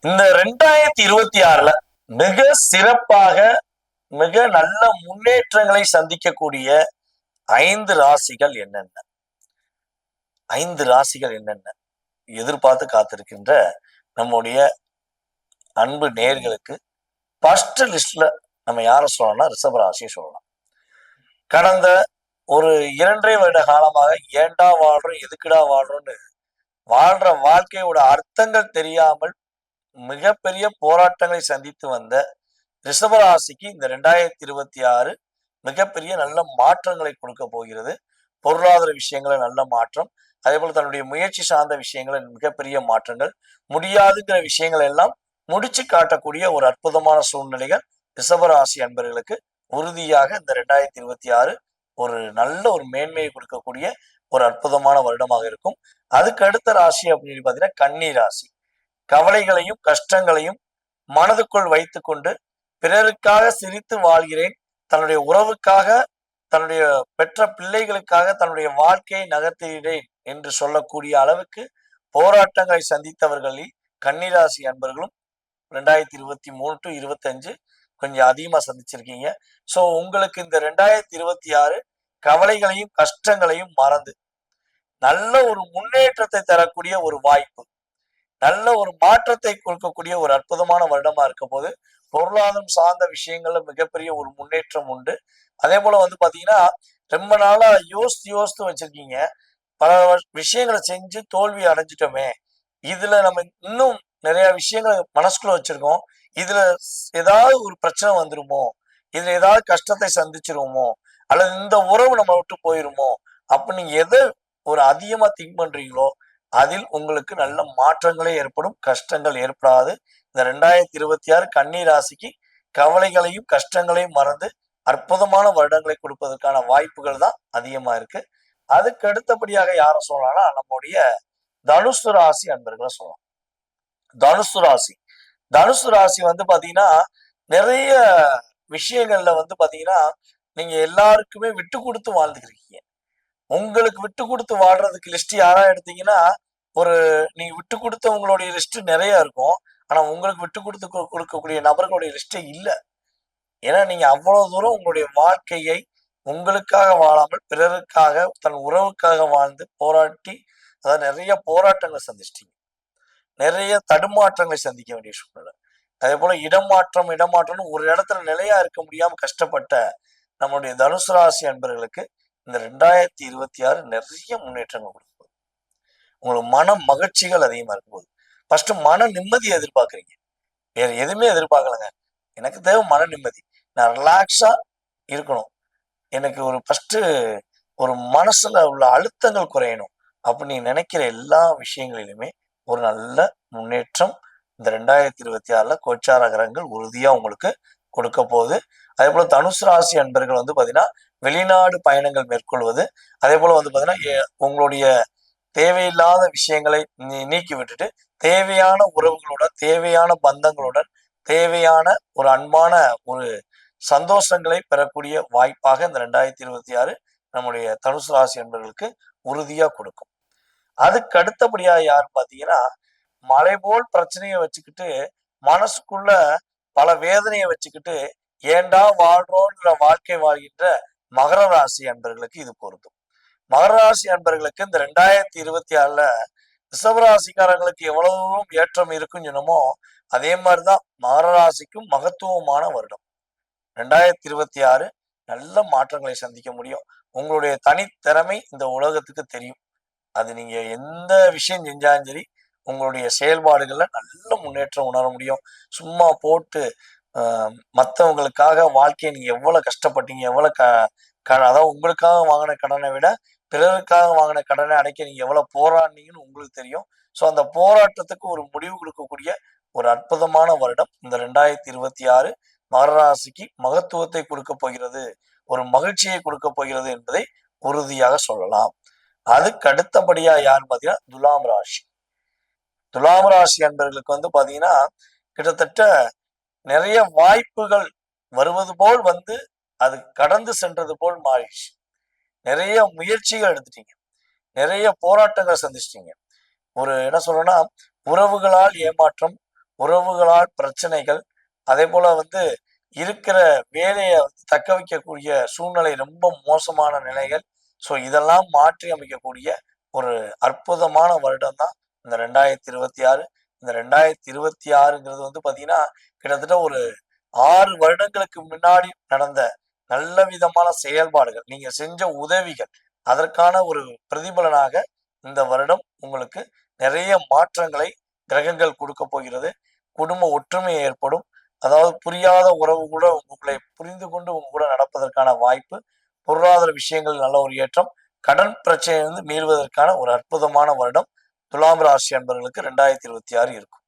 இந்த 2026ல மிக சிறப்பாக மிக நல்ல முன்னேற்றங்களை சந்திக்கக்கூடிய 5 ராசிகள் என்னென்ன? 5 ராசிகள் என்னென்ன? எதிர்பார்த்து காத்திருக்கின்ற நம்முடைய அன்பு நேர்களுக்கு ஃபர்ஸ்ட் லிஸ்ட்ல நம்ம யாரை சொல்லலாம்னா ரிஷப ராசியை சொல்லலாம். கடந்த ஒரு 2.5 வருட காலமாக ஏண்டா வாழ்றோம், எதுக்குடா வாழ்றோம்னு வாழ்ற வாழ்க்கையோட அர்த்தங்கள் தெரியாமல் மிகப்பெரிய போராட்டங்களை சந்தித்து வந்த ரிஷபராசிக்கு இந்த 2026 மிகப்பெரிய நல்ல மாற்றங்களை கொடுக்க போகிறது. பொருளாதார விஷயங்கள நல்ல மாற்றம், அதே போல தன்னுடைய முயற்சி சார்ந்த விஷயங்கள மிகப்பெரிய மாற்றங்கள், முடியாதுங்கிற விஷயங்கள் எல்லாம் முடிச்சு காட்டக்கூடிய ஒரு அற்புதமான சூழ்நிலைகள் ரிஷபராசி அன்பர்களுக்கு உறுதியாக இந்த 2026 ஒரு நல்ல ஒரு மேன்மையை கொடுக்கக்கூடிய ஒரு அற்புதமான வருடமாக இருக்கும். அதுக்கு அடுத்த ராசி அப்படின்னு பார்த்தீங்கன்னா கன்னி ராசி. கவலைகளையும் கஷ்டங்களையும் மனதுக்குள் வைத்துக்கொண்டு பிறருக்காக சிரித்து வாழ்கிறேன், தன்னுடைய உறவுக்காக, தன்னுடைய பெற்ற பிள்ளைகளுக்காக தன்னுடைய வாழ்க்கையை நகர்த்துகிறேன் என்று சொல்லக்கூடிய அளவுக்கு போராட்டங்களை சந்தித்தவர்களில் கன்னிராசி அன்பர்களும் 2023 டு 25 கொஞ்சம் அதிகமா சந்திச்சிருக்கீங்க. ஸோ உங்களுக்கு இந்த 2026 கவலைகளையும் கஷ்டங்களையும் மறந்து நல்ல ஒரு முன்னேற்றத்தை தரக்கூடிய ஒரு வாய்ப்பு, நல்ல ஒரு மாற்றத்தை கொடுக்கக்கூடிய ஒரு அற்புதமான வருடமா இருக்க போது பொருளாதாரம் சார்ந்த விஷயங்கள்ல மிகப்பெரிய ஒரு முன்னேற்றம் உண்டு. அதே போல பாத்தீங்கன்னா ரொம்ப நாளா யோசித்து வச்சிருக்கீங்க, பல விஷயங்களை செஞ்சு தோல்வி அடைஞ்சிட்டோமே, இதுல நம்ம இன்னும் நிறைய விஷயங்களை மனசுக்குள்ள வச்சிருக்கோம், இதுல ஏதாவது ஒரு பிரச்சனை வந்துருமோ, இதுல ஏதாவது கஷ்டத்தை சந்திச்சிருவோமோ, அல்லது இந்த உறவு நம்ம விட்டு போயிருமோ அப்ப நீங்க எதை ஒரு அதிகமா திங்க் பண்றீங்களோ அதில் உங்களுக்கு நல்ல மாற்றங்களே ஏற்படும், கஷ்டங்கள் ஏற்படாது. இந்த 2026 கன்னி ராசிக்கு கவலைகளையும் கஷ்டங்களையும் மறந்து அற்புதமான வருடங்களை கொடுப்பதற்கான வாய்ப்புகள் தான் அதிகமா இருக்கு. அதுக்கு அடுத்தபடியாக யாரை சொல்லலாம்னா நம்முடைய தனுசு ராசி அன்பர்களை சொல்லலாம். தனுசு ராசி தனுசு ராசி பாத்தீங்கன்னா நிறைய விஷயங்கள்ல பாத்தீங்கன்னா நீங்க எல்லாருக்குமே விட்டு கொடுத்து வாழ்ந்துக்கிறீங்க. உங்களுக்கு விட்டு கொடுத்து வாழ்றதுக்கு லிஸ்ட் யாரா எடுத்தீங்கன்னா ஒரு நீங்க விட்டு கொடுத்த உங்களுடைய லிஸ்ட் நிறைய இருக்கும், ஆனா உங்களுக்கு விட்டு கொடுத்து கொடுக்கக்கூடிய நபர்களுடைய லிஸ்டே இல்லை. ஏன்னா நீங்க அவ்வளவு தூரம் உங்களுடைய வாழ்க்கையை உங்களுக்காக வாழாமல் பிறருக்காக தன் உறவுக்காக வாழ்ந்து போராட்டி, அதாவது நிறைய போராட்டங்களை சந்திச்சிட்டீங்க, நிறைய தடுமாற்றங்களை சந்திக்க வேண்டிய சூழ்நிலை. அதே போல இடமாற்றம்னு ஒரு இடத்துல நிலையா இருக்க முடியாம கஷ்டப்பட்ட நம்முடைய தனுசு ராசி அன்பர்களுக்கு இந்த 2026 நிறைய முன்னேற்றங்கள் கொடுக்கும். உங்களுக்கு மன மகிழ்ச்சிகள் அதிகமா இருக்கும் போது ஃபர்ஸ்ட் மன நிம்மதியை எதிர்பார்க்குறீங்க, வேற எதுவுமே எதிர்பார்க்கலங்க. எனக்கு தேவை மன நிம்மதி, நான் ரிலாக்ஸா இருக்கணும், எனக்கு ஒரு ஃபர்ஸ்ட் ஒரு மனசுல உள்ள அழுத்தங்கள் குறையணும் அப்படின்னு நீ நினைக்கிற எல்லா விஷயங்களிலுமே ஒரு நல்ல முன்னேற்றம் இந்த 2026ல கோச்சார கிரகங்கள் உறுதியா உங்களுக்கு கொடுக்க போகுது. அதே போல தனுசு ராசி அன்பர்கள் பாத்தீங்கன்னா வெளிநாடு பயணங்கள் மேற்கொள்வது, அதே போல பாத்தீங்கன்னா உங்களுடைய தேவையில்லாத விஷயங்களை நீக்கி விட்டுட்டு தேவையான உறவுகளுடன், தேவையான பந்தங்களுடன், தேவையான ஒரு அன்பான ஒரு சந்தோஷங்களை பெறக்கூடிய வாய்ப்பாக இந்த 2026 நம்முடைய தனுசு ராசி என்பவர்களுக்கு உறுதியா கொடுக்கும். அதுக்கு அடுத்தபடியா யாரு பாத்தீங்கன்னா மலை போல் பிரச்சனையை வச்சுக்கிட்டு மனசுக்குள்ள பல வேதனையை வச்சுக்கிட்டு ஏண்டா வாழ்றோன்ற வாழ்க்கை வாழ்கின்ற மகர ராசி அன்பர்களுக்கு இது பொருந்தும். மகர ராசி அன்பர்களுக்கு இந்த 2026ல ரிஷபராசிக்காரங்களுக்கு எவ்வளவு ஏற்றம் இருக்குன்னு சொன்னமோ அதே மாதிரிதான் மகர ராசிக்கும் மகத்துவமான வருடம் 2026 நல்ல மாற்றங்களை சந்திக்க முடியும். உங்களுடைய தனித்திறமை இந்த உலகத்துக்கு தெரியும், அது நீங்க எந்த விஷயம் செஞ்சாலும் சரி உங்களுடைய செயல்பாடுகள்ல நல்ல முன்னேற்றம் உணர முடியும். சும்மா போட்டு மற்றவங்களுக்காக வாழ்க்கையை நீங்க எவ்வளவு கஷ்டப்பட்டீங்க, எவ்வளவு அதாவது உங்களுக்காக வாங்கின கடனை விட பிறருக்காக வாங்கின கடனை அடைக்க நீங்க எவ்வளவு போராடினீங்கன்னு உங்களுக்கு தெரியும். ஸோ அந்த போராட்டத்துக்கு ஒரு முடிவு கொடுக்கக்கூடிய ஒரு அற்புதமான வருடம் இந்த 2026 மகர ராசிக்கு மகத்துவத்தை கொடுக்க போகிறது, ஒரு மகிழ்ச்சியை கொடுக்க போகிறது என்பதை உறுதியாக சொல்லலாம். அதுக்கு அடுத்தபடியா யாருன்னு பாத்தீங்கன்னா துலாம் ராசி. துலாம் ராசி அன்பர்களுக்கு பாத்தீங்கன்னா கிட்டத்தட்ட நிறைய வாய்ப்புகள் வருவது போல் அது கடந்து சென்றது போல் மாறிடுச்சு. நிறைய முயற்சிகள் எடுத்துட்டீங்க, நிறைய போராட்டங்கள் சந்திச்சிட்டீங்க. ஒரு என்ன சொல்றேன்னா உறவுகளால் ஏமாற்றம், உறவுகளால் பிரச்சனைகள், அதே போல இருக்கிற வேலையை தக்க வைக்கக்கூடிய சூழ்நிலை ரொம்ப மோசமான நிலைகள். ஸோ இதெல்லாம் மாற்றி அமைக்கக்கூடிய ஒரு அற்புதமான வருடம் தான் இந்த 2026. இந்த 2026ங்கிறது பார்த்தீங்கன்னா கிட்டத்தட்ட ஒரு 6 வருடங்களுக்கு முன்னாடி நடந்த நல்ல விதமான செயல்பாடுகள், நீங்க செஞ்ச உதவிகள், அதற்கான ஒரு பிரதிபலனாக இந்த வருடம் உங்களுக்கு நிறைய மாற்றங்களை கிரகங்கள் கொடுக்க போகிறது. குடும்ப ஒற்றுமை ஏற்படும். அதாவது புரியாத உறவு கூட உங்களை புரிந்து கொண்டு உங்க கூட நடப்பதற்கான வாய்ப்பு. பொருளாதார விஷயங்கள் நல்ல ஒரு ஏற்றம். கடன் பிரச்சனையிலிருந்து மீள்வதற்கான ஒரு அற்புதமான வருடம் துலாம் ராசி அன்பர்களுக்கு 2026 இருக்கும்.